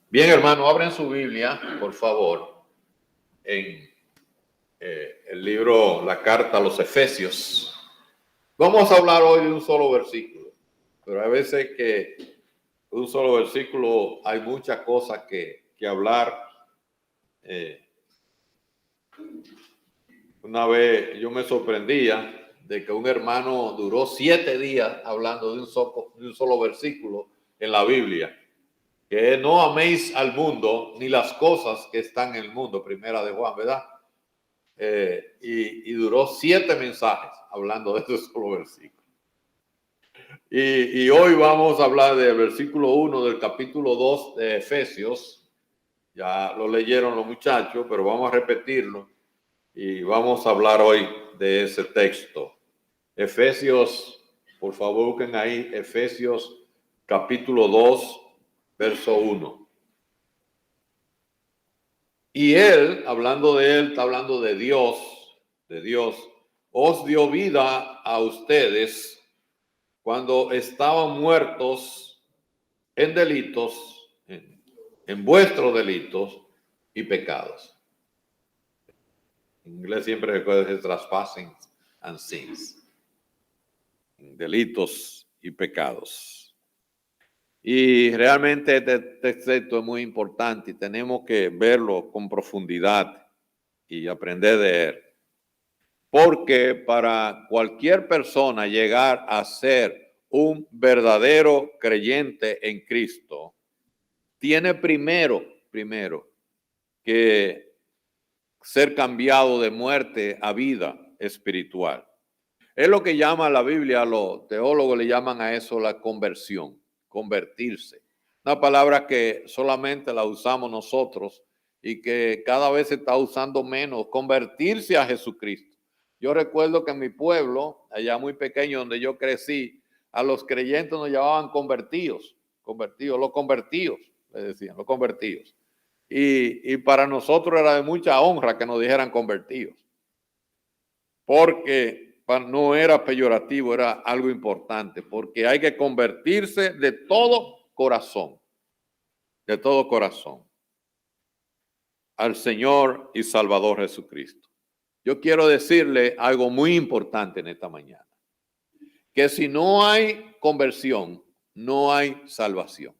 Bien, hermano, abren su Biblia, por favor, en el libro, la carta a los Efesios. Vamos a hablar hoy de un solo versículo, pero hay veces que un solo versículo hay muchas cosas que hablar. Una vez yo me sorprendía de que un hermano duró 7 días hablando de un solo versículo en la Biblia. Que no améis al mundo ni las cosas que están en el mundo, primera de Juan, ¿verdad? Y duró 7 mensajes hablando de ese solo versículo. Y hoy vamos a hablar del versículo 1 del capítulo 2 de Efesios. Ya lo leyeron los muchachos, pero vamos a repetirlo y vamos a hablar hoy de ese texto. Efesios, por favor, busquen ahí Efesios capítulo 2, verso 1. Y él, hablando de él, está hablando de Dios, os dio vida a ustedes cuando estaban muertos en delitos, en vuestros delitos y pecados. En inglés siempre recuerda ese trespassing and sins. Delitos y pecados. Y realmente este texto es muy importante y tenemos que verlo con profundidad y aprender de él. Porque para cualquier persona llegar a ser un verdadero creyente en Cristo, tiene primero que ser cambiado de muerte a vida espiritual. Es lo que llama la Biblia, los teólogos le llaman a eso la conversión, convertirse. Una palabra que solamente la usamos nosotros y que cada vez se está usando menos, convertirse a Jesucristo. Yo recuerdo que en mi pueblo, allá muy pequeño donde yo crecí, a los creyentes nos llamaban convertidos, les decían, los convertidos. Y para nosotros era de mucha honra que nos dijeran convertidos, porque no era peyorativo, era algo importante, porque hay que convertirse de todo corazón al Señor y Salvador Jesucristo. Yo quiero decirle algo muy importante en esta mañana, que si no hay conversión, no hay salvación.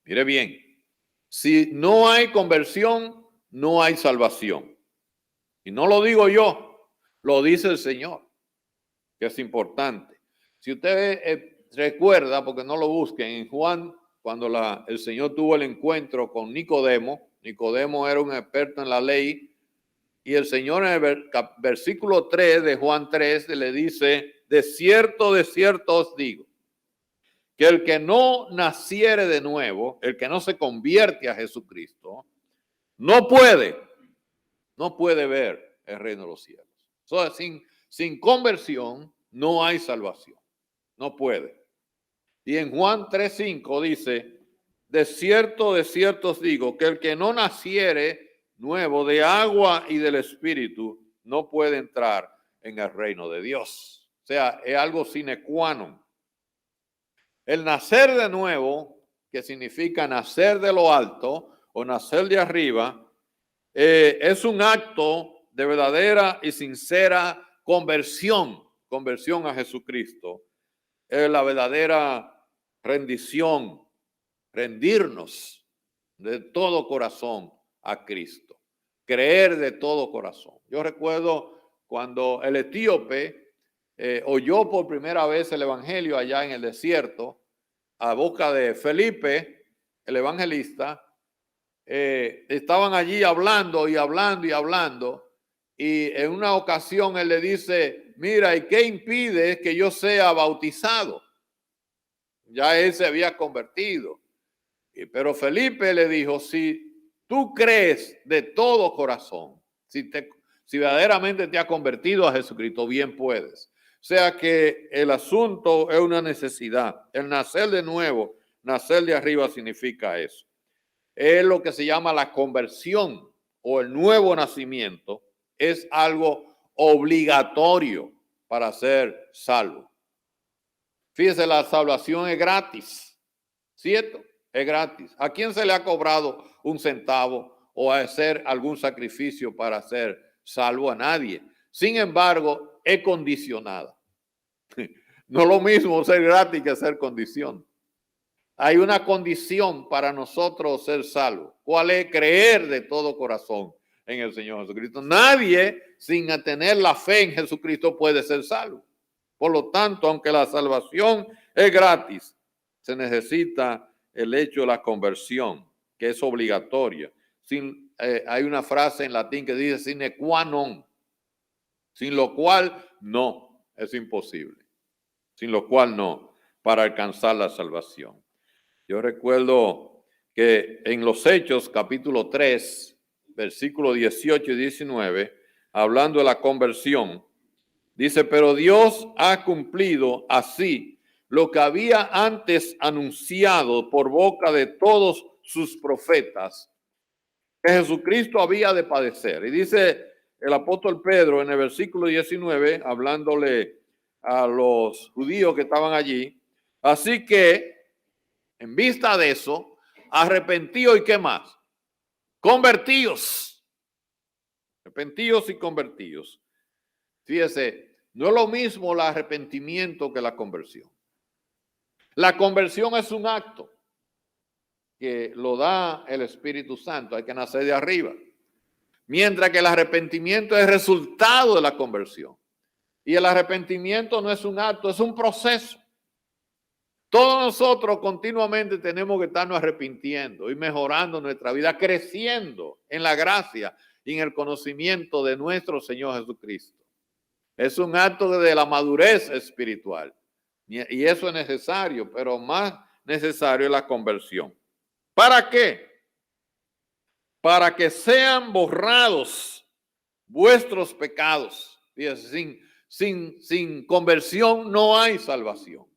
Mire bien, si no hay conversión, no hay salvación. Y no lo digo yo, lo dice el Señor, que es importante. Si usted recuerda, porque no lo busquen, en Juan, cuando el Señor tuvo el encuentro con Nicodemo era un experto en la ley, y el Señor en el versículo 3 de Juan 3 le dice, de cierto os digo, que el que no naciere de nuevo, el que no se convierte a Jesucristo, no puede ver el reino de los cielos. Entonces, sin conversión no hay salvación. No puede. Y en Juan 3:5 dice, de cierto os digo, que el que no naciere nuevo de agua y del Espíritu no puede entrar en el reino de Dios. O sea, es algo sine qua non. El nacer de nuevo, que significa nacer de lo alto o nacer de arriba, es un acto de verdadera y sincera conversión a Jesucristo. Es la verdadera rendición, rendirnos de todo corazón a Cristo, creer de todo corazón. Yo recuerdo cuando el etíope oyó por primera vez el evangelio allá en el desierto, a boca de Felipe, el evangelista, estaban allí hablando, y en una ocasión él le dice, mira, ¿y qué impide que yo sea bautizado? Ya él se había convertido. Pero Felipe le dijo, si tú crees de todo corazón, si verdaderamente te has convertido a Jesucristo, bien puedes. O sea que el asunto es una necesidad. El nacer de nuevo, nacer de arriba significa eso. Es lo que se llama la conversión o el nuevo nacimiento. Es algo obligatorio para ser salvo. Fíjese, la salvación es gratis, ¿cierto? Es gratis. ¿A quién se le ha cobrado un centavo o hacer algún sacrificio para ser salvo? A nadie. Sin embargo, es condicionada. No es lo mismo ser gratis que ser condición. Hay una condición para nosotros ser salvos. ¿Cuál es? Creer de todo corazón en el Señor Jesucristo. Nadie sin tener la fe en Jesucristo puede ser salvo. Por lo tanto, aunque la salvación es gratis, se necesita el hecho de la conversión, que es obligatoria. Hay una frase en latín que dice sine qua non, sin lo cual no, es imposible. Sin lo cual no, para alcanzar la salvación. Yo recuerdo que en los Hechos, capítulo 3, versículos 18 y 19, hablando de la conversión, dice, pero Dios ha cumplido así lo que había antes anunciado por boca de todos sus profetas, que Jesucristo había de padecer. Y dice el apóstol Pedro en el versículo 19, hablándole a los judíos que estaban allí, así que en vista de eso, arrepentidos y qué más, convertidos, arrepentidos y convertidos. Fíjese, no es lo mismo el arrepentimiento que la conversión. La conversión es un acto que lo da el Espíritu Santo, hay que nacer de arriba. Mientras que el arrepentimiento es resultado de la conversión. Y el arrepentimiento no es un acto, es un proceso. Todos nosotros continuamente tenemos que estarnos arrepintiendo y mejorando nuestra vida, creciendo en la gracia y en el conocimiento de nuestro Señor Jesucristo. Es un acto de la madurez espiritual y eso es necesario, pero más necesario es la conversión. ¿Para qué? Para que sean borrados vuestros pecados. Fíjense, sin conversión no hay salvación.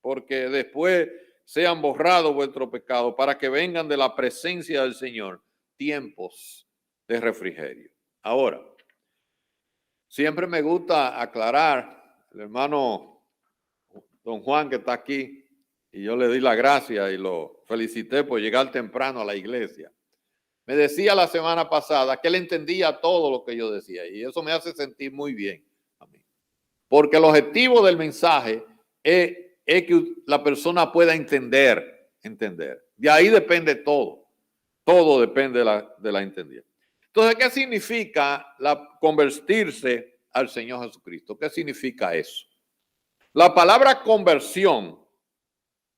Porque después sean borrados vuestros pecados, para que vengan de la presencia del Señor tiempos de refrigerio. Ahora, siempre me gusta aclarar, el hermano don Juan que está aquí, y yo le di la gracia y lo felicité por llegar temprano a la iglesia. Me decía la semana pasada que él entendía todo lo que yo decía, y eso me hace sentir muy bien a mí. Porque el objetivo del mensaje es que la persona pueda entender. De ahí depende todo. Todo depende de la entendida. Entonces, ¿qué significa convertirse al Señor Jesucristo? ¿Qué significa eso? La palabra conversión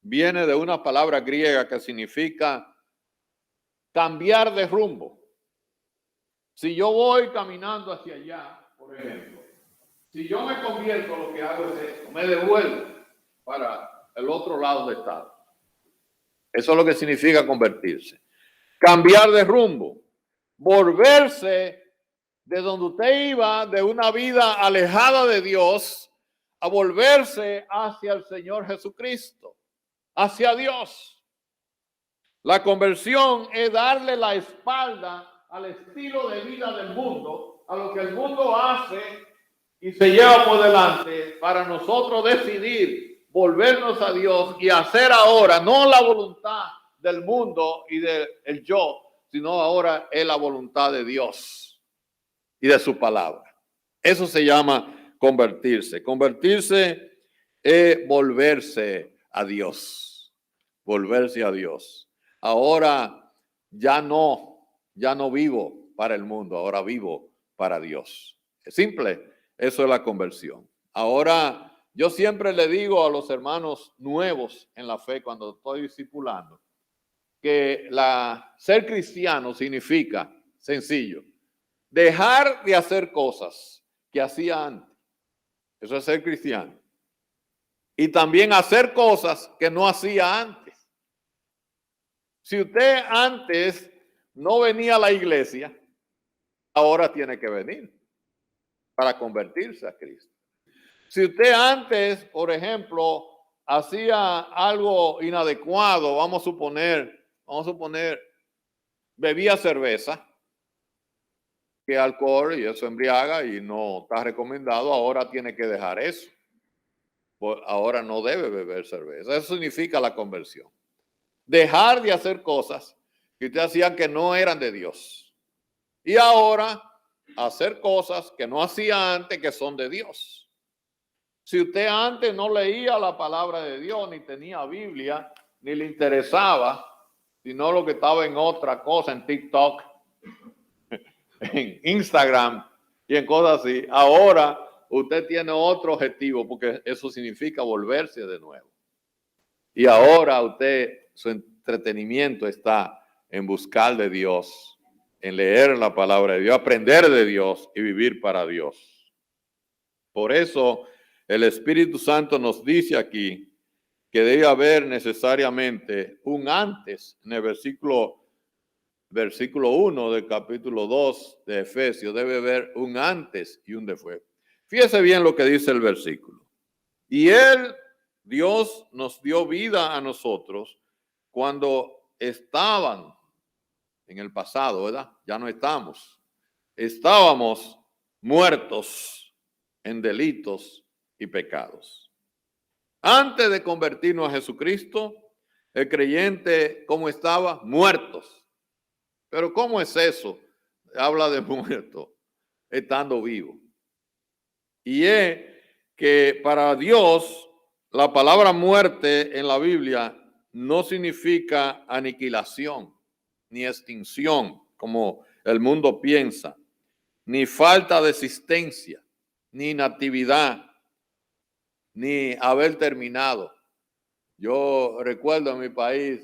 viene de una palabra griega que significa cambiar de rumbo. Si yo voy caminando hacia allá, por ejemplo, si yo me convierto, lo que hago es esto, me devuelvo para el otro lado del estado. Eso es lo que significa convertirse. Cambiar de rumbo, volverse de donde usted iba, de una vida alejada de Dios, a volverse hacia el Señor Jesucristo, hacia Dios. La conversión es darle la espalda al estilo de vida del mundo, a lo que el mundo hace y se lleva por delante, para nosotros decidir volvernos a Dios y hacer ahora no la voluntad del mundo y del yo, sino ahora es la voluntad de Dios y de su palabra. Eso se llama convertirse. Convertirse es volverse a Dios. Volverse a Dios. Ahora ya no vivo para el mundo, ahora vivo para Dios. Es simple. Eso es la conversión. Ahora, yo siempre le digo a los hermanos nuevos en la fe cuando estoy discipulando que ser cristiano significa, sencillo, dejar de hacer cosas que hacía antes. Eso es ser cristiano. Y también hacer cosas que no hacía antes. Si usted antes no venía a la iglesia, ahora tiene que venir para convertirse a Cristo. Si usted antes, por ejemplo, hacía algo inadecuado, vamos a suponer, bebía cerveza, que alcohol y eso embriaga y no está recomendado, ahora tiene que dejar eso. Ahora no debe beber cerveza. Eso significa la conversión. Dejar de hacer cosas que usted hacía que no eran de Dios. Y ahora hacer cosas que no hacía antes que son de Dios. Si usted antes no leía la palabra de Dios, ni tenía Biblia, ni le interesaba, sino lo que estaba en otra cosa, en TikTok, en Instagram y en cosas así, ahora usted tiene otro objetivo, porque eso significa volverse de nuevo. Y ahora usted, su entretenimiento está en buscar de Dios, en leer la palabra de Dios, aprender de Dios y vivir para Dios. Por eso el Espíritu Santo nos dice aquí que debe haber necesariamente un antes en el versículo 1 del capítulo 2 de Efesios. Debe haber un antes y un después. Fíjese bien lo que dice el versículo. Y Dios nos dio vida a nosotros cuando estaban en el pasado, ¿verdad? Ya no estamos. Estábamos muertos en delitos y pecados. Antes de convertirnos a Jesucristo, el creyente, ¿cómo estaba? Muertos. Pero ¿cómo es eso? Habla de muerto, estando vivo. Y es que para Dios, la palabra muerte en la Biblia no significa aniquilación, ni extinción, como el mundo piensa, ni falta de existencia, ni inactividad, ni haber terminado. Yo recuerdo en mi país,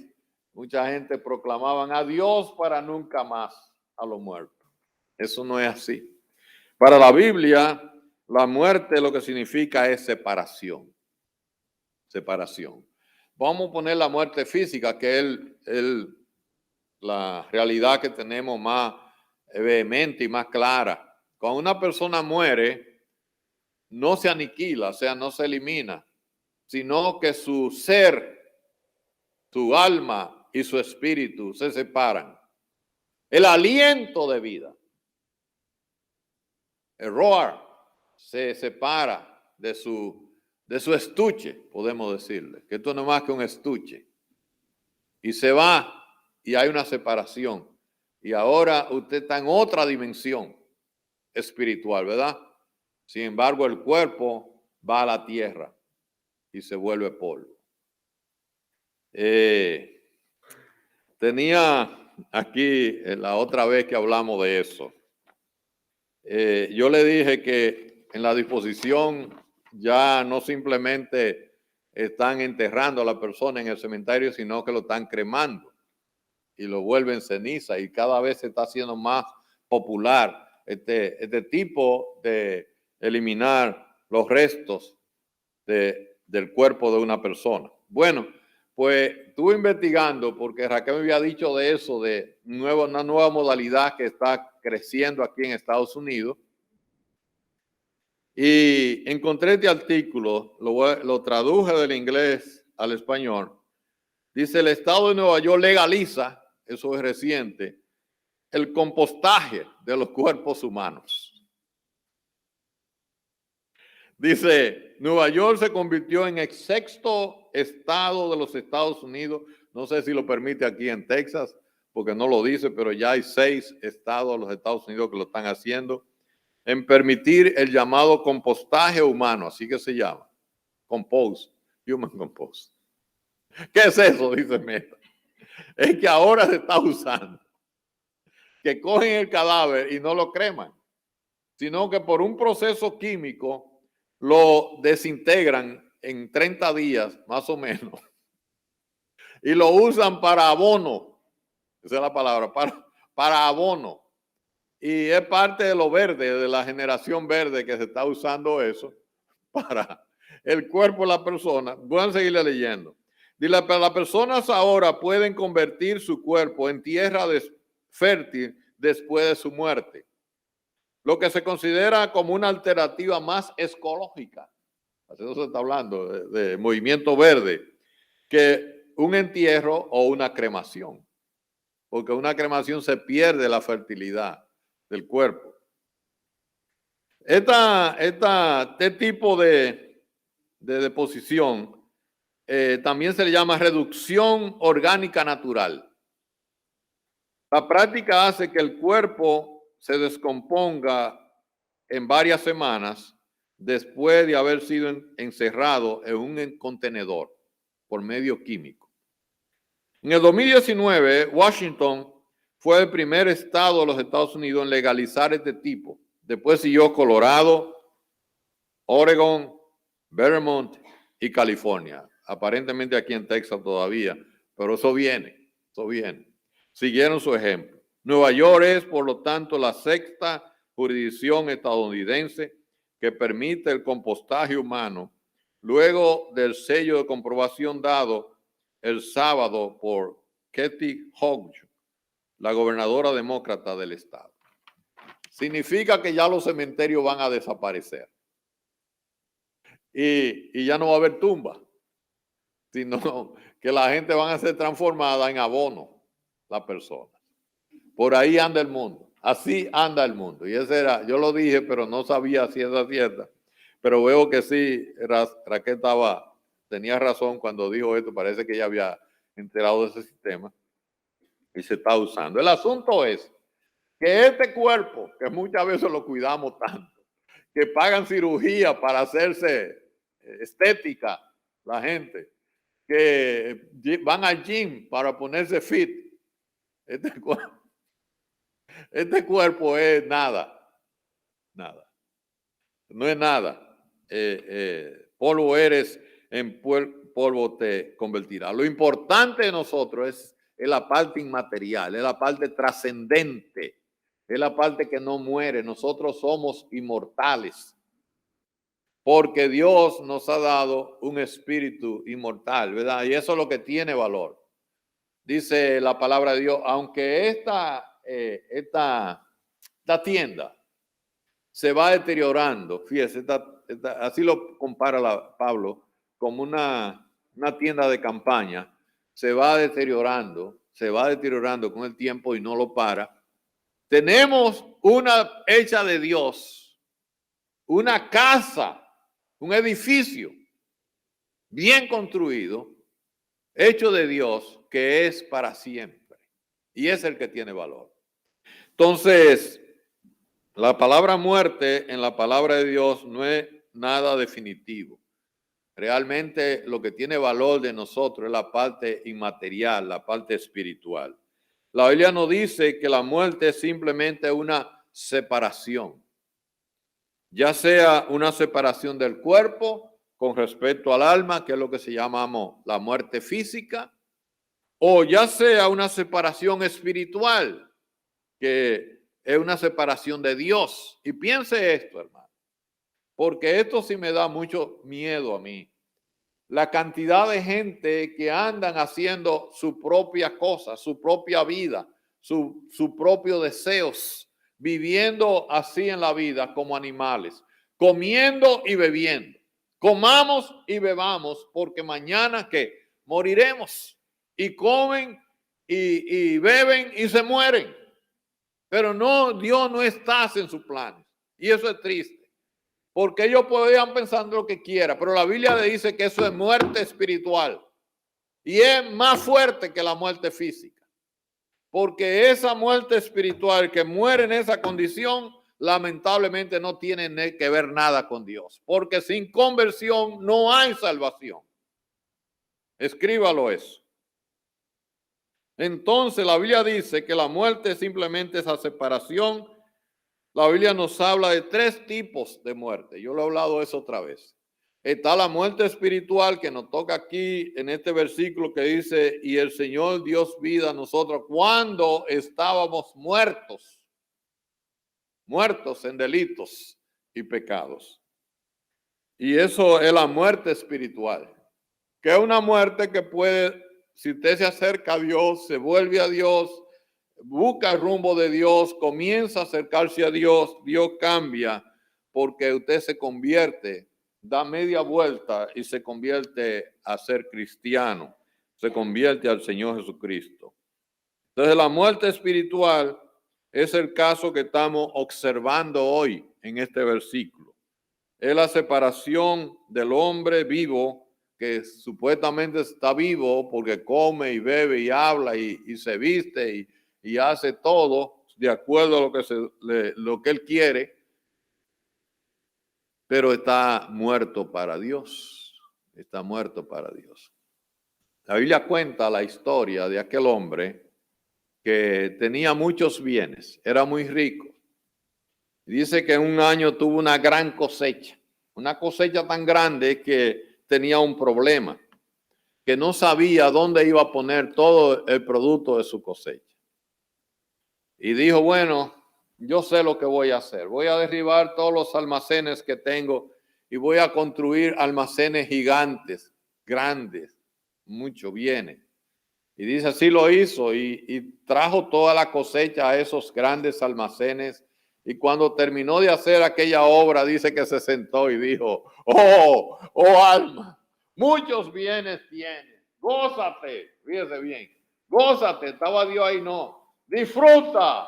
mucha gente proclamaban adiós para nunca más a los muertos. Eso no es así. Para la Biblia, la muerte lo que significa es separación. Separación. Vamos a poner la muerte física, que es la realidad que tenemos más vehemente y más clara. Cuando una persona muere, no se aniquila, o sea, no se elimina, sino que su ser, su alma y su espíritu se separan. El aliento de vida, el roar, se separa de su estuche, podemos decirle, que esto no es más que un estuche. Y se va y hay una separación. Y ahora usted está en otra dimensión espiritual, ¿verdad? Sin embargo, el cuerpo va a la tierra y se vuelve polvo. Tenía aquí la otra vez que hablamos de eso. Yo le dije que en la disposición ya no simplemente están enterrando a la persona en el cementerio, sino que lo están cremando y lo vuelven ceniza, y cada vez se está haciendo más popular este tipo de eliminar los restos del cuerpo de una persona. Bueno, pues estuve investigando porque Raquel me había dicho de eso, de una nueva modalidad que está creciendo aquí en Estados Unidos. Y encontré este artículo, lo traduje del inglés al español. Dice: el estado de Nueva York legaliza, eso es reciente, el compostaje de los cuerpos humanos. Dice, Nueva York se convirtió en el sexto estado de los Estados Unidos. No sé si lo permite aquí en Texas, porque no lo dice, pero ya hay 6 estados de los Estados Unidos que lo están haciendo, en permitir el llamado compostaje humano, así que se llama, compost, human compost. ¿Qué es eso? Dice Meta. Es que ahora se está usando, que cogen el cadáver y no lo creman, sino que por un proceso químico lo desintegran en 30 días, más o menos, y lo usan para abono. Esa es la palabra, para abono. Y es parte de lo verde, de la generación verde, que se está usando eso para el cuerpo de la persona. Voy a seguirle leyendo. Dice, pero las personas ahora pueden convertir su cuerpo en tierra fértil después de su muerte, lo que se considera como una alternativa más ecológica. Eso se está hablando de movimiento verde, que un entierro o una cremación, porque una cremación se pierde la fertilidad del cuerpo. Este tipo de deposición también se le llama reducción orgánica natural. La práctica hace que el cuerpo se descomponga en varias semanas después de haber sido encerrado en un contenedor por medio químico. En el 2019, Washington fue el primer estado de los Estados Unidos en legalizar este tipo. Después siguió Colorado, Oregon, Vermont y California. Aparentemente aquí en Texas todavía, pero eso viene. Siguieron su ejemplo. Nueva York es, por lo tanto, la sexta jurisdicción estadounidense que permite el compostaje humano luego del sello de comprobación dado el sábado por Kathy Hochul, la gobernadora demócrata del estado. Significa que ya los cementerios van a desaparecer y ya no va a haber tumba, sino que la gente van a ser transformada en abono, las personas. Por ahí anda el mundo, así anda el mundo. Y ese era, yo lo dije, pero no sabía si era cierta, pero veo que sí, Raquel tenía razón cuando dijo esto, parece que ella había enterado de ese sistema y se está usando. El asunto es que este cuerpo, que muchas veces lo cuidamos tanto, que pagan cirugía para hacerse estética la gente, que van al gym para ponerse fit, este cuerpo es nada, no es nada. Polvo eres, en polvo te convertirá. Lo importante de nosotros es la parte inmaterial, es la parte trascendente, es la parte que no muere. Nosotros somos inmortales porque Dios nos ha dado un espíritu inmortal, ¿verdad? Y eso es lo que tiene valor. Dice la palabra de Dios, aunque esta tienda se va deteriorando, fíjese, así lo compara Pablo, como una tienda de campaña, se va deteriorando con el tiempo y no lo para. Tenemos una hecha de Dios, una casa, un edificio bien construido, hecho de Dios, que es para siempre. Y es el que tiene valor. Entonces, la palabra muerte en la palabra de Dios no es nada definitivo. Realmente lo que tiene valor de nosotros es la parte inmaterial, la parte espiritual. La Biblia nos dice que la muerte es simplemente una separación. Ya sea una separación del cuerpo con respecto al alma, que es lo que se llamamos la muerte física, o ya sea una separación espiritual, que es una separación de Dios. Y piense esto, hermano, porque esto sí me da mucho miedo a mí. La cantidad de gente que andan haciendo su propia cosa, su propia vida, sus propios deseos, viviendo así en la vida como animales, comiendo y bebiendo. Comamos y bebamos, porque mañana ¿qué? Moriremos. Y comen y beben y se mueren. Pero no, Dios no está en sus planes. Y eso es triste. Porque ellos podían pensar lo que quieran, pero la Biblia le dice que eso es muerte espiritual. Y es más fuerte que la muerte física. Porque esa muerte espiritual que muere en esa condición, lamentablemente no tiene que ver nada con Dios. Porque sin conversión no hay salvación. Escríbalo eso. Entonces la Biblia dice que la muerte es simplemente esa separación. La Biblia nos habla de 3 tipos de muerte. Yo lo he hablado de eso otra vez. Está la muerte espiritual que nos toca aquí en este versículo que dice, y el Señor dio vida a nosotros cuando estábamos muertos en delitos y pecados. Y eso es la muerte espiritual, que es una muerte que puede, si usted se acerca a Dios, se vuelve a Dios, busca el rumbo de Dios, comienza a acercarse a Dios, Dios cambia porque usted se convierte, da media vuelta y se convierte a ser cristiano, se convierte al Señor Jesucristo. Entonces la muerte espiritual es el caso que estamos observando hoy en este versículo. Es la separación del hombre vivo que supuestamente está vivo porque come y bebe y habla y se viste y hace todo de acuerdo a lo que él quiere, pero está muerto para Dios. Está muerto para Dios. La Biblia cuenta la historia de aquel hombre que tenía muchos bienes, era muy rico. Dice que en un año tuvo una gran cosecha tan grande que tenía un problema, que no sabía dónde iba a poner todo el producto de su cosecha. Y dijo, bueno, yo sé lo que voy a hacer. Voy a derribar todos los almacenes que tengo y voy a construir almacenes gigantes, grandes, mucho bienes. Y dice, así lo hizo y trajo toda la cosecha a esos grandes almacenes. Y cuando terminó de hacer aquella obra, dice que se sentó y dijo, oh alma, muchos bienes tienes, gózate, fíjese bien, gózate, estaba Dios ahí, no, disfruta,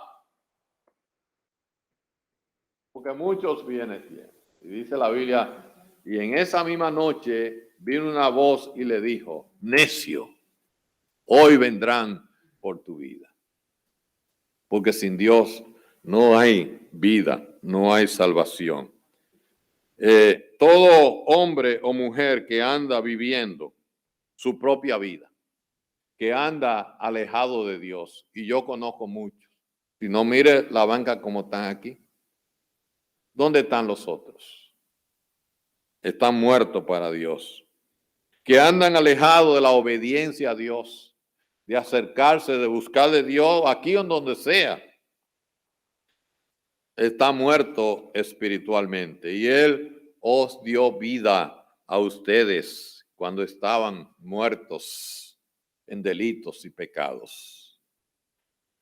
porque muchos bienes tienes. Y dice la Biblia, y en esa misma noche vino una voz y le dijo, necio, hoy vendrán por tu vida. Porque sin Dios no hay vida, no hay salvación. Todo hombre o mujer que anda viviendo su propia vida, que anda alejado de Dios, y yo conozco muchos. Si no, mire la banca como están aquí. ¿Dónde están los otros? Están muertos para Dios. Que andan alejados de la obediencia a Dios, de acercarse, de buscar de Dios aquí o donde sea. Está muerto espiritualmente y Él os dio vida a ustedes cuando estaban muertos en delitos y pecados.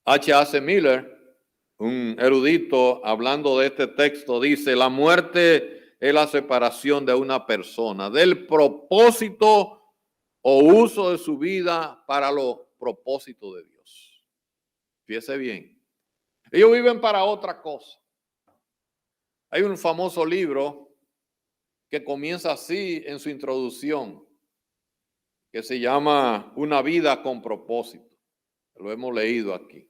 H.A.C. Miller, un erudito, hablando de este texto, dice, la muerte es la separación de una persona del propósito o uso de su vida para los propósitos de Dios. Fíjese bien. Ellos viven para otra cosa. Hay un famoso libro que comienza así en su introducción, que se llama Una vida con propósito. Lo hemos leído aquí.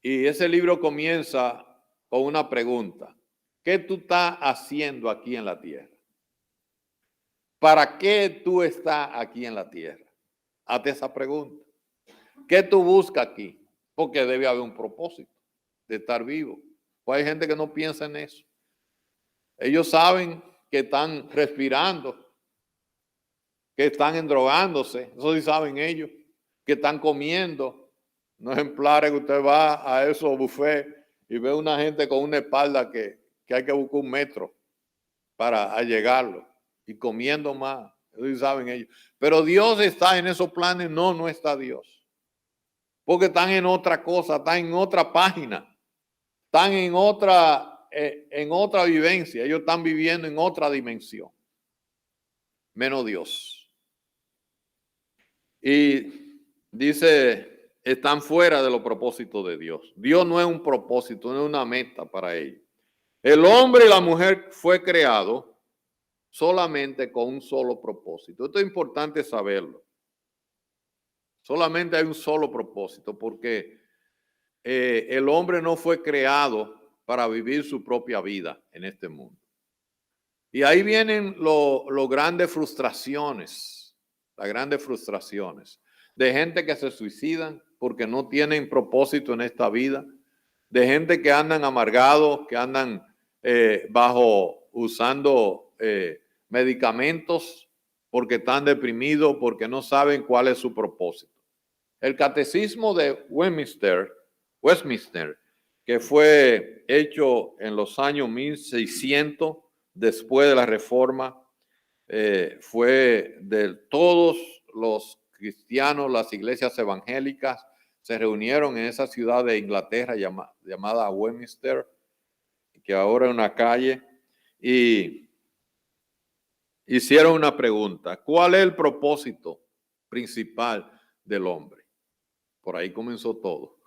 Y ese libro comienza con una pregunta. ¿Qué tú estás haciendo aquí en la tierra? ¿Para qué tú estás aquí en la tierra? Hazte esa pregunta. ¿Qué tú buscas aquí? Porque debe haber un propósito de estar vivo. Pues hay gente que no piensa en eso. Ellos saben que están respirando, que están endrogándose, eso sí saben ellos, que están comiendo. No ejemplares que usted va a esos buffets y ve una gente con una espalda que hay que buscar 1 metro para llegarlo y comiendo más, eso sí saben ellos. Pero Dios está en esos planes, no está Dios. Porque están en otra cosa, están en otra página, están en otra vivencia, ellos están viviendo en otra dimensión, menos Dios. Y dice, están fuera de los propósitos de Dios. Dios no es un propósito, no es una meta para ellos. El hombre y la mujer fue creado solamente con un solo propósito. Esto es importante saberlo. Solamente hay un solo propósito porque el hombre no fue creado para vivir su propia vida en este mundo. Y ahí vienen las grandes frustraciones de gente que se suicidan porque no tienen propósito en esta vida, de gente que andan amargados, que andan usando medicamentos porque están deprimidos, porque no saben cuál es su propósito. El catecismo de Westminster, que fue hecho en los años 1600, después de la Reforma, fue de todos los cristianos, las iglesias evangélicas, se reunieron en esa ciudad de Inglaterra llamada Westminster, que ahora es una calle, y hicieron una pregunta: ¿cuál es el propósito principal del hombre? Por ahí comenzó todo.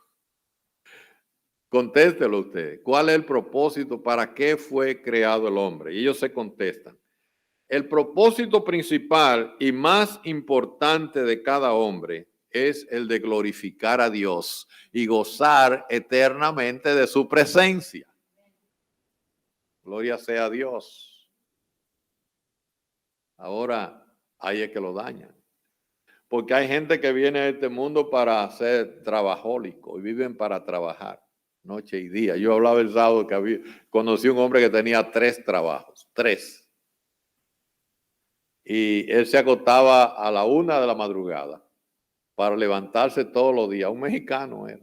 Contéstelo usted. ¿Cuál es el propósito? ¿Para qué fue creado el hombre? Y ellos se contestan: El propósito principal y más importante de cada hombre es el de glorificar a Dios y gozar eternamente de su presencia. Gloria sea a Dios. Ahora, ahí es que lo dañan. Porque hay gente que viene a este mundo para ser trabajólico y viven para trabajar noche y día. Yo hablaba el sábado que conocí un hombre que tenía 3 trabajos, 3. Y él se acostaba a la 1 de la madrugada para levantarse todos los días. Un mexicano era.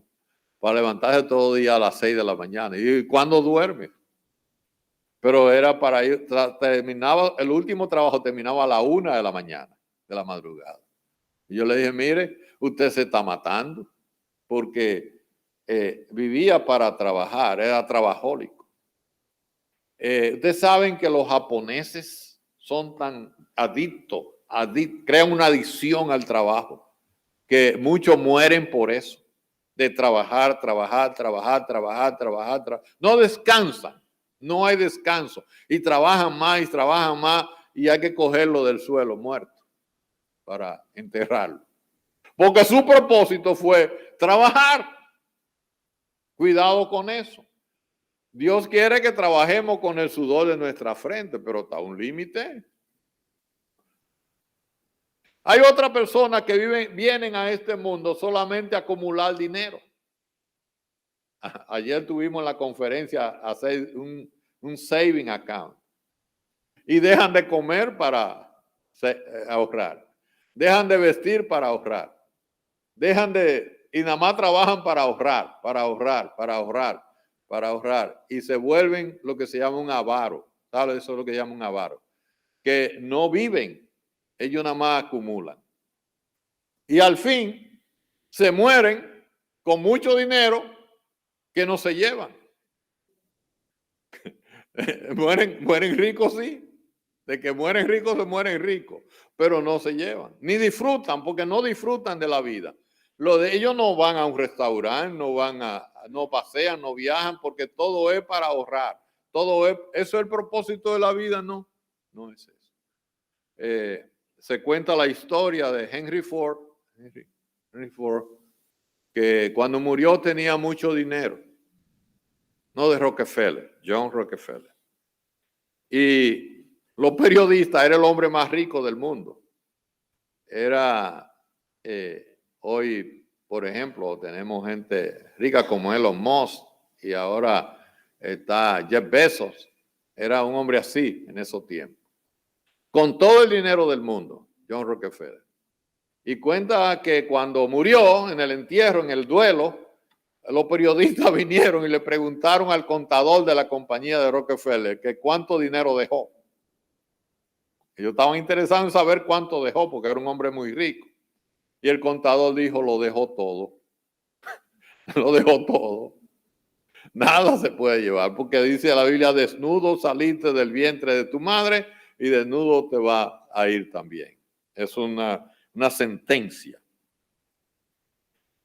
Para levantarse todos los días a las 6 de la mañana. ¿Y cuándo duerme? Pero era para ir, terminaba, el último trabajo terminaba a la 1 de la mañana, de la madrugada. Y yo le dije, mire, usted se está matando porque vivía para trabajar, era trabajólico. Ustedes saben que los japoneses son tan adictos, crean una adicción al trabajo, que muchos mueren por eso, de trabajar. No descansan, no hay descanso. Y trabajan más y hay que cogerlo del suelo muerto para enterrarlo. Porque su propósito fue trabajar. Cuidado con eso. Dios quiere que trabajemos con el sudor de nuestra frente, pero está un límite. Hay otras personas que vienen a este mundo solamente a acumular dinero. Ayer tuvimos en la conferencia hacer un saving account. Y dejan de comer para ahorrar. Dejan de vestir para ahorrar. Y nada más trabajan para ahorrar. Y se vuelven lo que se llama un avaro. ¿Sabes? Eso es lo que llaman un avaro. Que no viven, ellos nada más acumulan. Y al fin se mueren con mucho dinero que no se llevan. mueren ricos, sí. De que mueren ricos, se mueren ricos, pero no se llevan, ni disfrutan, porque no disfrutan de la vida. Ellos no van a un restaurante, no pasean, no viajan, porque todo es para ahorrar. Eso es el propósito de la vida, no es eso. Se cuenta la historia de Henry Ford, que cuando murió tenía mucho dinero, no de Rockefeller, John Rockefeller. Y los periodistas, era el hombre más rico del mundo. Hoy, por ejemplo, tenemos gente rica como Elon Musk y ahora está Jeff Bezos. Era un hombre así en esos tiempos. Con todo el dinero del mundo, John Rockefeller. Y cuenta que cuando murió, en el entierro, en el duelo, los periodistas vinieron y le preguntaron al contador de la compañía de Rockefeller que cuánto dinero dejó. Ellos estaban interesados en saber cuánto dejó, porque era un hombre muy rico. Y el contador dijo, lo dejó todo. Lo dejó todo. Nada se puede llevar, porque dice la Biblia, desnudo saliste del vientre de tu madre y desnudo te va a ir también. Es una sentencia.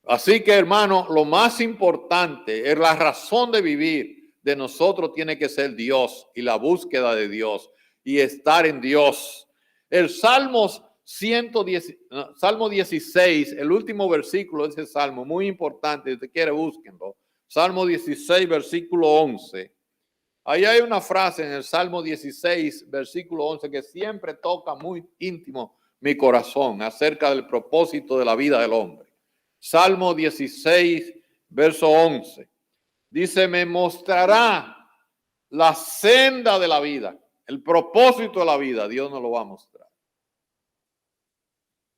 Así que, hermano, lo más importante es la razón de vivir de nosotros tiene que ser Dios y la búsqueda de Dios y estar en Dios. El Salmo 16, el último versículo de ese salmo, muy importante, si usted quiere búsquenlo. Salmo 16, versículo 11. Ahí hay una frase en el Salmo 16, versículo 11, que siempre toca muy íntimo mi corazón acerca del propósito de la vida del hombre. Salmo 16, verso 11. Dice, me mostrará la senda de la vida, el propósito de la vida, Dios nos lo va a mostrar.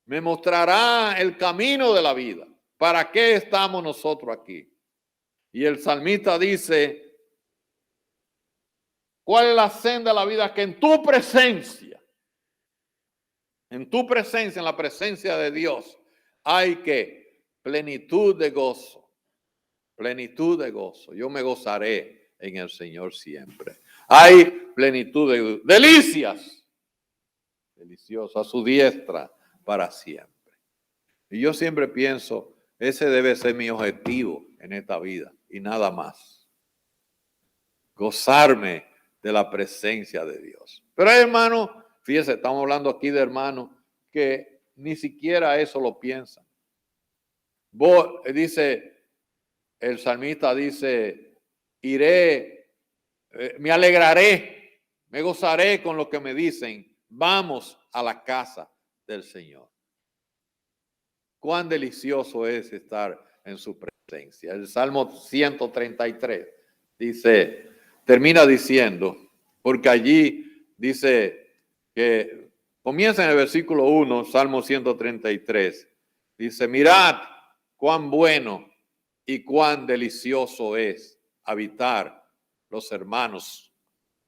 Me mostrará el camino de la vida. ¿Para qué estamos nosotros aquí? Y el salmista dice, ¿cuál es la senda de la vida? Que en tu presencia, en la presencia de Dios, hay que plenitud de gozo, plenitud de gozo. Yo me gozaré en el Señor siempre. Hay plenitud de delicias, delicioso, a su diestra para siempre. Y yo siempre pienso, ese debe ser mi objetivo en esta vida y nada más. Gozarme de la presencia de Dios. Pero hermano, Fíjese, estamos hablando aquí de hermanos que ni siquiera eso lo piensan. Dice, el salmista dice, iré, me alegraré, me gozaré con lo que me dicen, vamos a la casa del Señor. Cuán delicioso es estar en su presencia. El Salmo 133 dice, termina diciendo, porque allí dice que comienza en el versículo 1, Salmo 133, dice, mirad cuán bueno y cuán delicioso es habitar los hermanos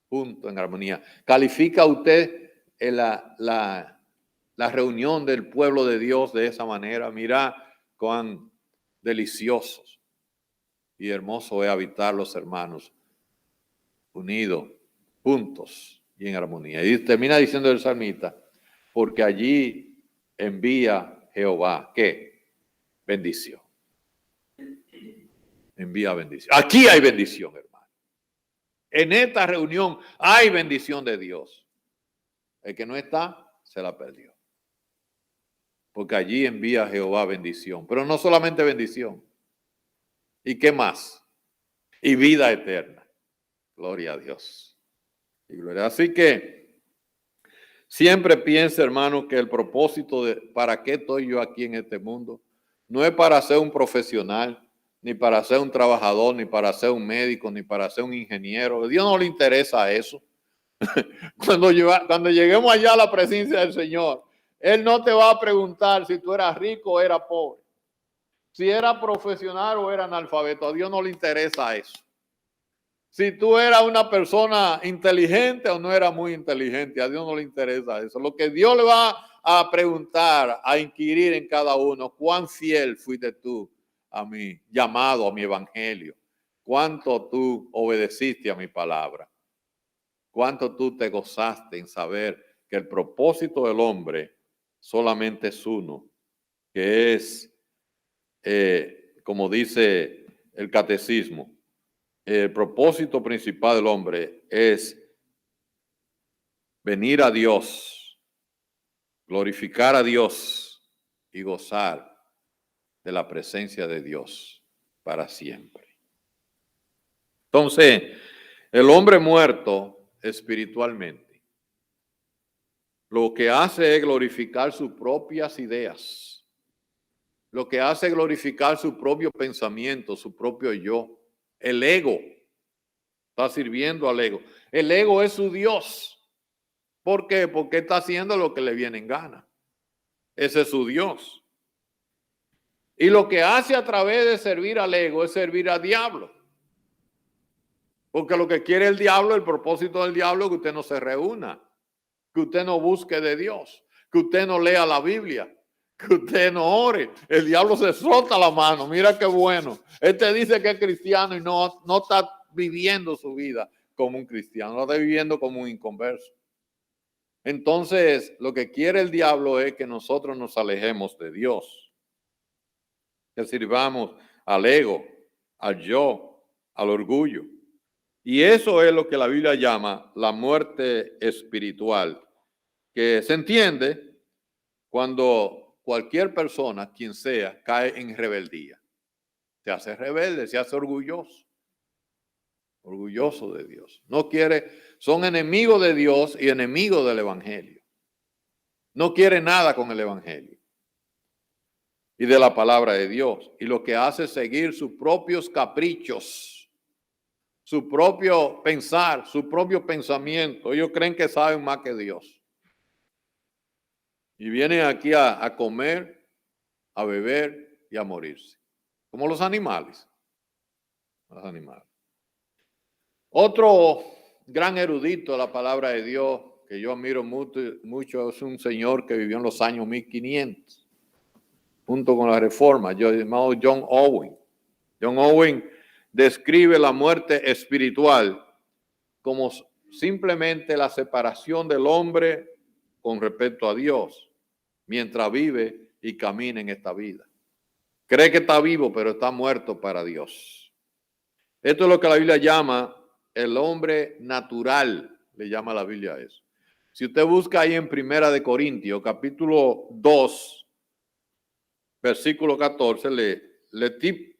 juntos en armonía. ¿Califica usted la reunión del pueblo de Dios de esa manera? Mirad cuán deliciosos y hermoso es habitar los hermanos unidos, juntos y en armonía. Y termina diciendo el salmista, porque allí envía Jehová, ¿qué? Bendición. Envía bendición. Aquí hay bendición, hermano. En esta reunión hay bendición de Dios. El que no está, se la perdió. Porque allí envía Jehová bendición. Pero no solamente bendición. ¿Y qué más? Y vida eterna. Gloria a Dios. Y gloria. Así que siempre piensa, hermano, que el propósito de para qué estoy yo aquí en este mundo no es para ser un profesional, ni para ser un trabajador, ni para ser un médico, ni para ser un ingeniero. A Dios no le interesa eso. Cuando lleguemos allá a la presencia del Señor, Él no te va a preguntar si tú eras rico o eras pobre, si eras profesional o eras analfabeto. A Dios no le interesa eso. Si tú eras una persona inteligente o no eras muy inteligente, a Dios no le interesa eso. Lo que Dios le va a preguntar, a inquirir en cada uno, cuán fiel fuiste tú a mi llamado, a mi evangelio, cuánto tú obedeciste a mi palabra, cuánto tú te gozaste en saber que el propósito del hombre solamente es uno, que es, como dice el catecismo, el propósito principal del hombre es venir a Dios, glorificar a Dios y gozar de la presencia de Dios para siempre. Entonces, el hombre muerto espiritualmente, lo que hace es glorificar sus propias ideas, lo que hace es glorificar su propio pensamiento, su propio yo. El ego está sirviendo al ego. El ego es su Dios. ¿Por qué? Porque está haciendo lo que le viene en gana. Ese es su Dios. Y lo que hace a través de servir al ego es servir al diablo. Porque lo que quiere el diablo, el propósito del diablo es que usted no se reúna, que usted no busque de Dios, que usted no lea la Biblia, que usted no ore. El diablo se frota la mano. Mira qué bueno. Este dice que es cristiano y no está viviendo su vida como un cristiano, no está viviendo como un inconverso. Entonces, lo que quiere el diablo es que nosotros nos alejemos de Dios, que sirvamos al ego, al yo, al orgullo. Y eso es lo que la Biblia llama la muerte espiritual, que se entiende cuando cualquier persona, quien sea, cae en rebeldía. Se hace rebelde, se hace orgulloso de Dios. No quiere, son enemigos de Dios y enemigos del evangelio. No quiere nada con el evangelio y de la palabra de Dios. Y lo que hace es seguir sus propios caprichos, su propio pensar, su propio pensamiento. Ellos creen que saben más que Dios. Y vienen aquí a comer, a beber y a morirse. Como los animales. Los animales. Otro gran erudito de la palabra de Dios que yo admiro mucho es un señor que vivió en los años 1500, junto con la Reforma, llamado John Owen. John Owen describe la muerte espiritual como simplemente la separación del hombre con respecto a Dios, mientras vive y camina en esta vida. Cree que está vivo, pero está muerto para Dios. Esto es lo que la Biblia llama el hombre natural, le llama la Biblia a eso. Si usted busca ahí en Primera de Corintios, capítulo 2, versículo 14, le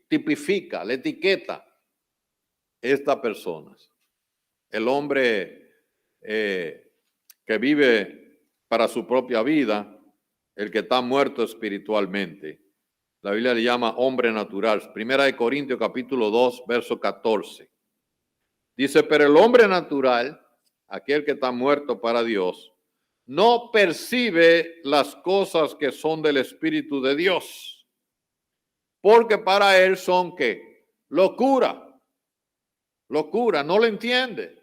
tipifica, le etiqueta estas personas. El hombre que vive para su propia vida, el que está muerto espiritualmente. La Biblia le llama hombre natural. Primera de Corintios capítulo 2, verso 14. Dice, pero el hombre natural, aquel que está muerto para Dios, no percibe las cosas que son del Espíritu de Dios, porque para él son ¿qué? Locura, no lo entiende.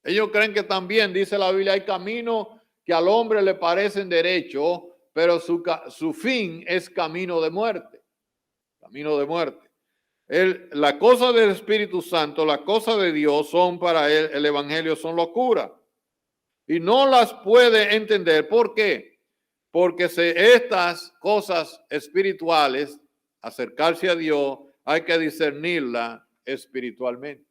Ellos creen que también, dice la Biblia, hay caminos que al hombre le parecen derechos, pero su fin es camino de muerte. Camino de muerte. La cosa del Espíritu Santo, la cosa de Dios son para él, el evangelio son locura. Y no las puede entender. ¿Por qué? Porque estas cosas espirituales, acercarse a Dios, hay que discernirla espiritualmente.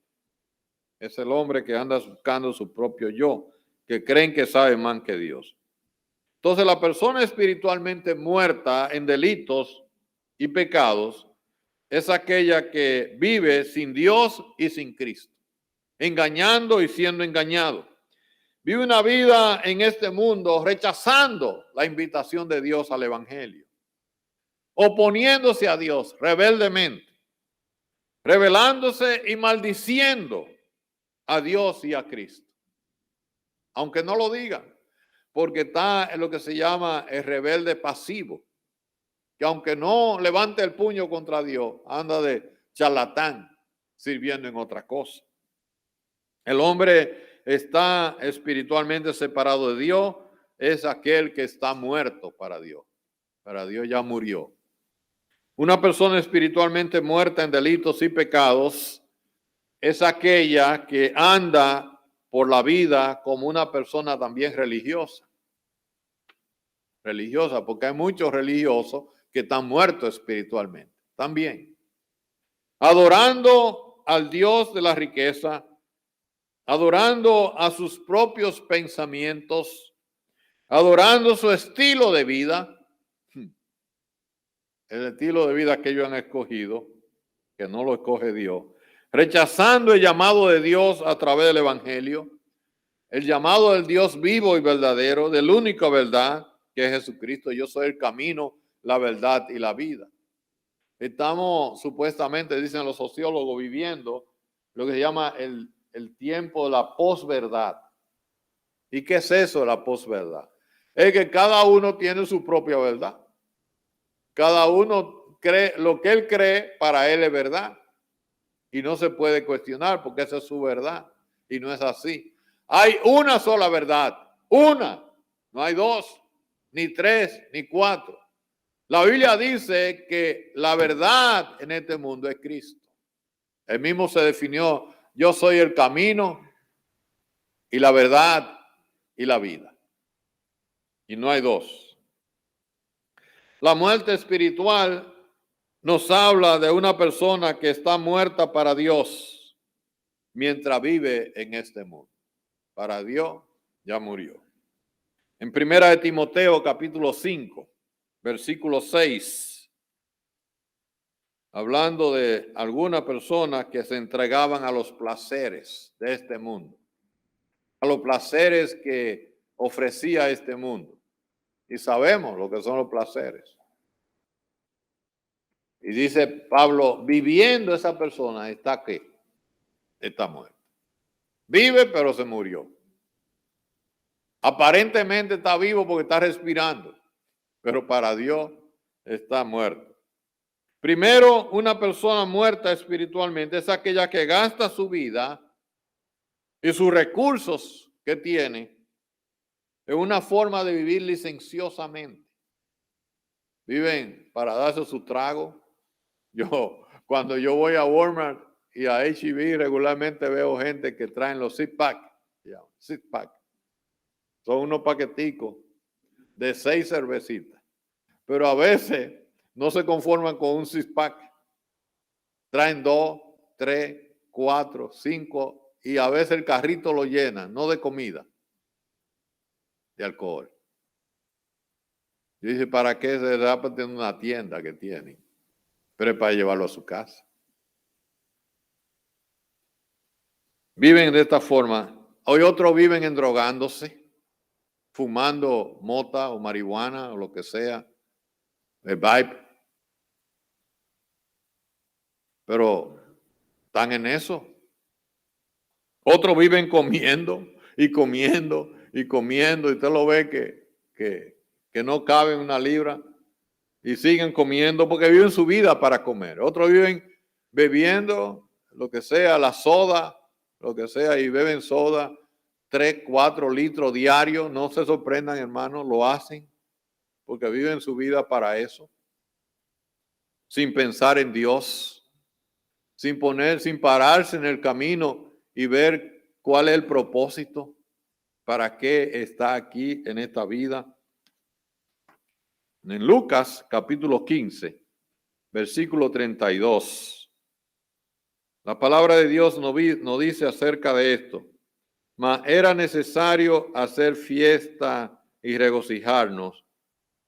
Es el hombre que anda buscando su propio yo, que creen que sabe más que Dios. Entonces la persona espiritualmente muerta en delitos y pecados es aquella que vive sin Dios y sin Cristo, engañando y siendo engañado. Vive una vida en este mundo rechazando la invitación de Dios al evangelio, oponiéndose a Dios rebeldemente, rebelándose y maldiciendo a Dios y a Cristo. Aunque no lo digan, porque está en lo que se llama el rebelde pasivo, que aunque no levante el puño contra Dios, anda de charlatán sirviendo en otra cosa. El hombre está espiritualmente separado de Dios, es aquel que está muerto para Dios. Para Dios ya murió. Una persona espiritualmente muerta en delitos y pecados es aquella que anda por la vida como una persona también religiosa. Religiosa, porque hay muchos religiosos que están muertos espiritualmente. También. Adorando al Dios de la riqueza, adorando a sus propios pensamientos, adorando su estilo de vida, el estilo de vida que ellos han escogido, que no lo escoge Dios, rechazando el llamado de Dios a través del evangelio, el llamado del Dios vivo y verdadero, del único verdad, que es Jesucristo. Yo soy el camino, la verdad y la vida. Estamos supuestamente, dicen los sociólogos, viviendo lo que se llama el tiempo de la posverdad. ¿Y qué es eso de la posverdad? Es que cada uno tiene su propia verdad. Cada uno cree, lo que él cree para él es verdad. Y no se puede cuestionar porque esa es su verdad. Y no es así. Hay una sola verdad. Una. No hay dos, ni tres, ni cuatro. La Biblia dice que la verdad en este mundo es Cristo. Él mismo se definió, yo soy el camino y la verdad y la vida. Y no hay dos. La muerte espiritual nos habla de una persona que está muerta para Dios mientras vive en este mundo. Para Dios ya murió. En Primera de Timoteo capítulo 5, versículo 6, hablando de algunas personas que se entregaban a los placeres de este mundo, a los placeres que ofrecía este mundo. Y sabemos lo que son los placeres. Y dice Pablo, viviendo esa persona, ¿está qué? Está muerta. Vive, pero se murió. Aparentemente está vivo porque está respirando, pero para Dios está muerto. Primero, una persona muerta espiritualmente es aquella que gasta su vida y sus recursos que tiene en una forma de vivir licenciosamente. Viven para darse su trago. Cuando yo voy a Walmart y a H-E-B, regularmente veo gente que traen los six-pack. Son unos paqueticos de 6 cervecitas. Pero a veces no se conforman con un six-pack. Traen 2, 3, 4, 5 y a veces el carrito lo llenan, no de comida, de alcohol. Y dice, ¿para qué se da para tener una tienda que tienen? Pero es para llevarlo a su casa. Viven de esta forma. Hoy otros viven endrogándose, fumando mota o marihuana o lo que sea, el vape. Pero están en eso. Otros viven comiendo y comiendo y comiendo. Y usted lo ve que no cabe en una libra. Y siguen comiendo porque viven su vida para comer. Otros viven bebiendo lo que sea, la soda, lo que sea, y beben soda 3, 4 litros diarios. No se sorprendan, hermanos, lo hacen porque viven su vida para eso. Sin pensar en Dios, sin pararse en el camino y ver cuál es el propósito, para qué está aquí en esta vida. En Lucas capítulo 15, versículo 32, la palabra de Dios nos dice acerca de esto: mas era necesario hacer fiesta y regocijarnos,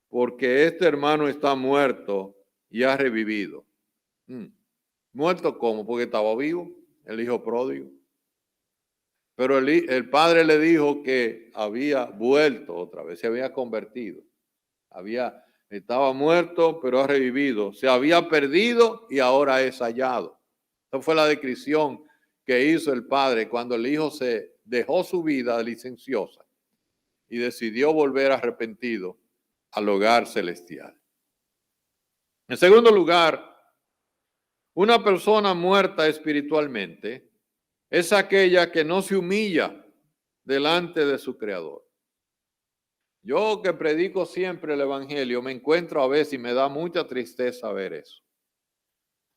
porque este hermano está muerto y ha revivido. ¿Muerto cómo? Porque estaba vivo, el hijo pródigo. Pero el padre le dijo que había vuelto otra vez, se había convertido. Estaba muerto, pero ha revivido. Se había perdido y ahora es hallado. Esa fue la descripción que hizo el padre cuando el hijo se dejó su vida licenciosa y decidió volver arrepentido al hogar celestial. En segundo lugar, una persona muerta espiritualmente es aquella que no se humilla delante de su Creador. Yo que predico siempre el Evangelio, me encuentro a veces y me da mucha tristeza ver eso.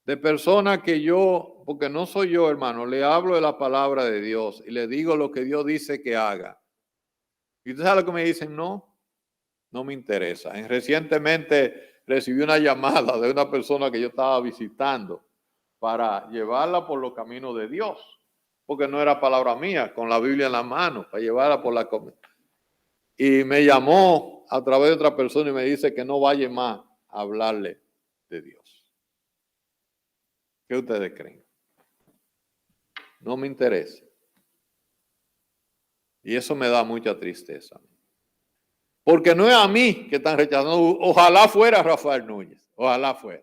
De personas que yo, porque no soy yo, hermano, le hablo de la palabra de Dios y le digo lo que Dios dice que haga. Y usted sabe lo que me dicen, no me interesa. Recientemente recibí una llamada de una persona que yo estaba visitando para llevarla por los caminos de Dios, porque no era palabra mía, con la Biblia en la mano, para llevarla por la... Y me llamó a través de otra persona y me dice que no vaya más a hablarle de Dios. ¿Qué ustedes creen? No me interesa. Y eso me da mucha tristeza. Porque no es a mí que están rechazando. Ojalá fuera Rafael Núñez. Ojalá fuera.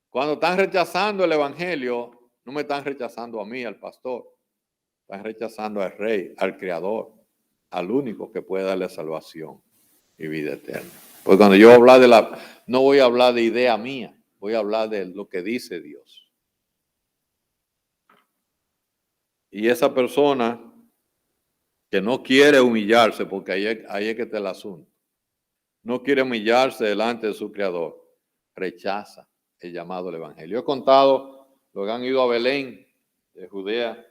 Cuando están rechazando el Evangelio, no me están rechazando a mí, al pastor. Están rechazando al Rey, al Creador, al único que puede darle salvación y vida eterna. Porque cuando yo hablar no voy a hablar de idea mía, voy a hablar de lo que dice Dios. Y esa persona que no quiere humillarse, porque ahí es que está el asunto, no quiere humillarse delante de su Creador, rechaza el llamado del Evangelio. He contado los que han ido a Belén, de Judea.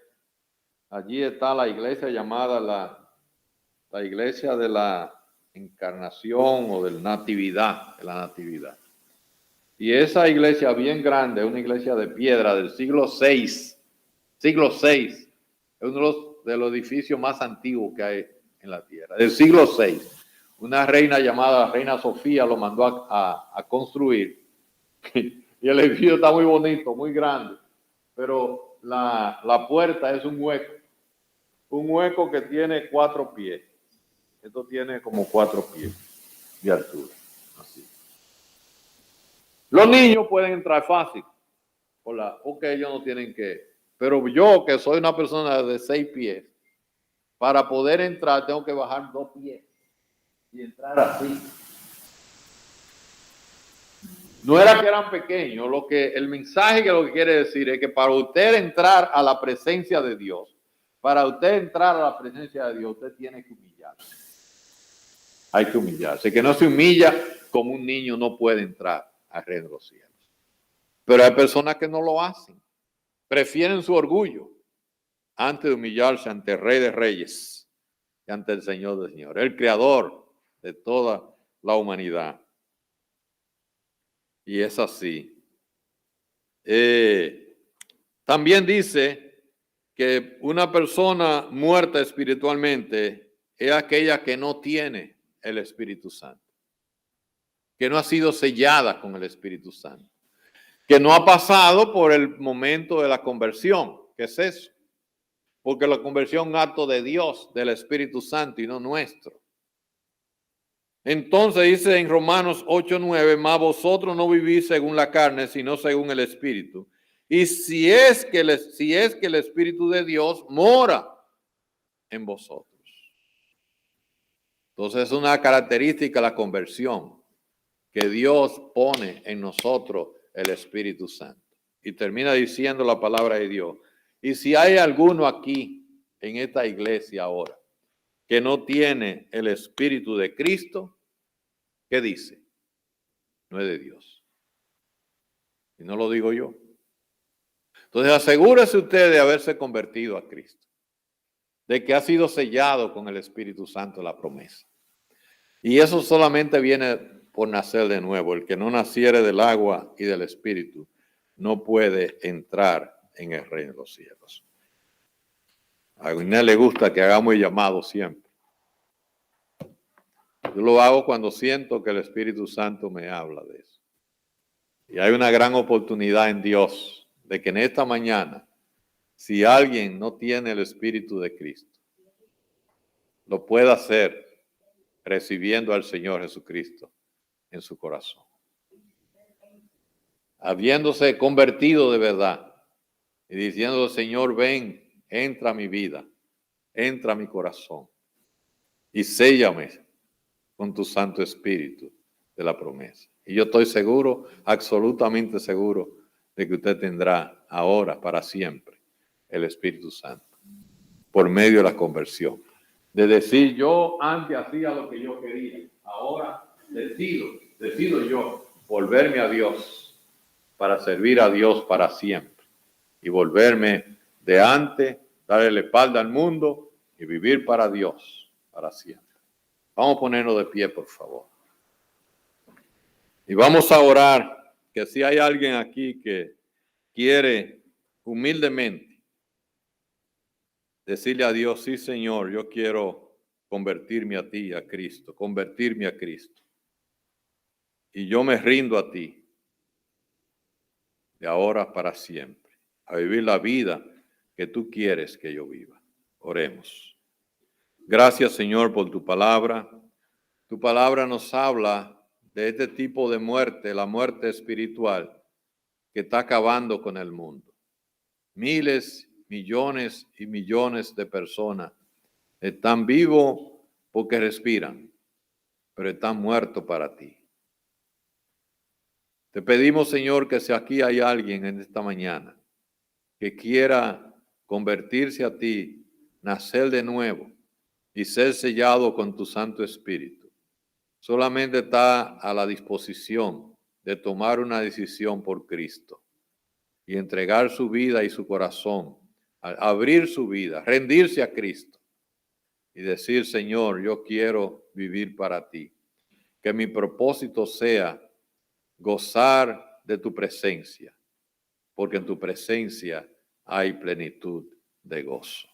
Allí está la iglesia llamada la iglesia de la Encarnación o de la Natividad. Y esa iglesia bien grande, una iglesia de piedra del siglo VI, es uno de los edificios más antiguos que hay en la tierra, del siglo VI. Una reina llamada Reina Sofía lo mandó a construir. Y el edificio está muy bonito, muy grande, pero la puerta es un hueco que tiene 4 pies. Esto tiene como 4 pies de altura. Así. Los niños pueden entrar fácil, porque ellos no tienen que. Pero yo, que soy una persona de 6 pies, para poder entrar tengo que bajar 2 pies y entrar así. No era que eran pequeños, el mensaje que lo que quiere decir es que para usted entrar a la presencia de Dios, usted tiene que humillarse. Hay que humillarse. Que no se humilla como un niño no puede entrar al reino de los cielos. Pero hay personas que no lo hacen. Prefieren su orgullo antes de humillarse ante el Rey de Reyes y ante el Señor de Señores, el Creador de toda la humanidad. Y es así. También dice que una persona muerta espiritualmente es aquella que no tiene el Espíritu Santo, que no ha sido sellada con el Espíritu Santo, que no ha pasado por el momento de la conversión. ¿Qué es eso? Porque la conversión es un acto de Dios, del Espíritu Santo y no nuestro. Entonces dice en Romanos 8:9, mas vosotros no vivís según la carne, sino según el Espíritu. Y si es que el Espíritu de Dios mora en vosotros. Entonces es una característica de la conversión, que Dios pone en nosotros el Espíritu Santo. Y termina diciendo la palabra de Dios. Y si hay alguno aquí, en esta iglesia ahora, que no tiene el Espíritu de Cristo, ¿qué dice? No es de Dios. Y no lo digo yo. Entonces asegúrese usted de haberse convertido a Cristo, de que ha sido sellado con el Espíritu Santo la promesa. Y eso solamente viene por nacer de nuevo. El que no naciere del agua y del Espíritu no puede entrar en el reino de los cielos. A Inés le gusta que hagamos el llamado siempre. Yo lo hago cuando siento que el Espíritu Santo me habla de eso. Y hay una gran oportunidad en Dios de que en esta mañana, si alguien no tiene el Espíritu de Cristo, lo pueda hacer recibiendo al Señor Jesucristo en su corazón. Habiéndose convertido de verdad y diciendo, Señor, ven, entra a mi vida, entra a mi corazón y séllame con tu Santo Espíritu de la promesa. Y yo estoy seguro, absolutamente seguro, de que usted tendrá ahora, para siempre, el Espíritu Santo, por medio de la conversión. De decir, yo antes hacía lo que yo quería, ahora decido yo volverme a Dios, para servir a Dios para siempre, y volverme de antes, darle la espalda al mundo y vivir para Dios para siempre. Vamos a ponernos de pie, por favor. Y vamos a orar, que si hay alguien aquí que quiere humildemente decirle a Dios, sí, Señor, yo quiero convertirme a ti, a Cristo, convertirme a Cristo. Y yo me rindo a ti, de ahora para siempre, a vivir la vida que tú quieres que yo viva. Oremos. Gracias, Señor, por tu palabra. Tu palabra nos habla de este tipo de muerte, la muerte espiritual, que está acabando con el mundo. Miles, millones y millones de personas están vivos porque respiran, pero están muertos para ti. Te pedimos, Señor, que si aquí hay alguien en esta mañana que quiera convertirse a ti, nacer de nuevo y ser sellado con tu Santo Espíritu, solamente está a la disposición de tomar una decisión por Cristo y entregar su vida y su corazón, abrir su vida, rendirse a Cristo y decir, Señor, yo quiero vivir para ti. Que mi propósito sea gozar de tu presencia, porque en tu presencia hay plenitud de gozo.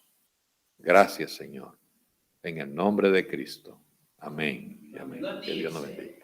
Gracias, Señor. En el nombre de Cristo. Amén. Y amén. Que Dios nos bendiga.